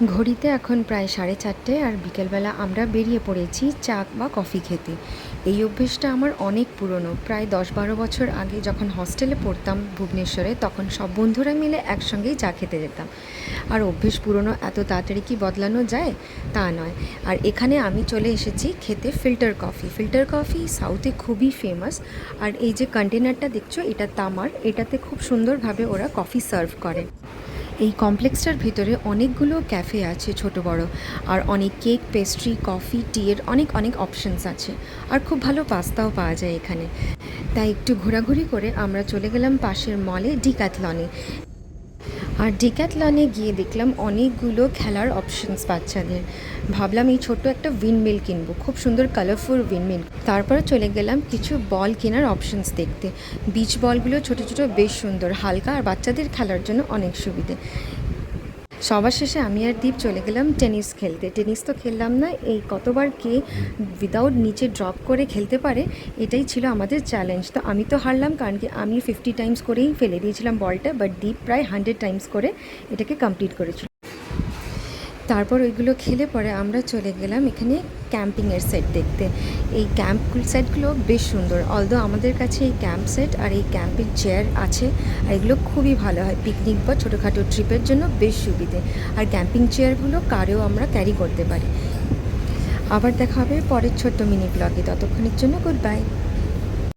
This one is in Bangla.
ঘড়িতে এখন প্রায় 4:30 আর বিকেলবেলা আমরা বেরিয়ে পড়েছি চা বা কফি খেতে। এই অভ্যেসটা আমার অনেক পুরনো, প্রায় 10-12 বছর আগে যখন হস্টেলে পড়তাম ভুবনেশ্বরে, তখন সব বন্ধুরা মিলে একসঙ্গেই চা খেতে যেতাম। আর অভ্যেস পুরনো এত তাড়াতাড়ি কি বদলানো যায়? তা নয়। আর এখানে আমি চলে এসেছি খেতে ফিল্টার কফি। ফিল্টার কফি সাউথে খুবই ফেমাস। আর এই যে কন্টেনারটা দেখছো, এটা তামার, এটাতে খুব সুন্দরভাবে ওরা কফি সার্ভ করে। এই কমপ্লেক্সটার ভিতরে অনেকগুলো ক্যাফে আছে, ছোট বড়। আর অনেক কেক, পেস্ট্রি, কফি, টি এর অনেক অনেক অপশনস আছে। আর খুব ভালো পাস্তাও পাওয়া যায় এখানে। তাই একটু ঘোরাঘুরি করে আমরা চলে গেলাম পাশের মলে ডিক্যাথলনে। আর ডিক্যাথলনে গিয়ে দেখলাম অনেকগুলো খেলার অপশনস বাচ্চাদের। ভাবলাম এই ছোট্ট একটা উইন্ডমিল কিনবো, খুব সুন্দর কালারফুল উইন্ডমিল। তারপরে চলে গেলাম কিছু বল কেনার অপশনস দেখতে। বিচ বলগুলো ছোট ছোট, বেশ সুন্দর, হালকা, আর বাচ্চাদের খেলার জন্য অনেক সুবিধে। সবার শেষে আমি আর দীপ চলে গেলাম টেনিস খেলতে। টেনিস তো খেললাম না, এই কতবার কে উইদাউট নিচে ড্রপ করে খেলতে পারে, এটাই ছিল আমাদের চ্যালেঞ্জ। তো আমি তো হারলাম, কারণ কি আমি 50 টাইমস করেই ফেলে দিয়েছিলাম বলটা, বাট দীপ প্রায় 100 টাইমস করে এটাকে কমপ্লিট করেছিল। তারপর ওইগুলো খেলে পরে আমরা চলে গেলাম এখানে ক্যাম্পিংয়ের সেট দেখতে। এই ক্যাম্প সেটগুলো বেশ সুন্দর, অলদো আমাদের কাছে এই ক্যাম্প সেট আর এই ক্যাম্পিং চেয়ার আছে। আর এগুলো খুবই ভালো হয় পিকনিক বা ছোটোখাটো ট্রিপের জন্য, বেশ সুবিধে। আর ক্যাম্পিং চেয়ারগুলো কারেও আমরা ক্যারি করতে পারি। আবার দেখা হবে পরের ছোট্ট মিনি ব্লগে, ততক্ষণের জন্য গুড বাই।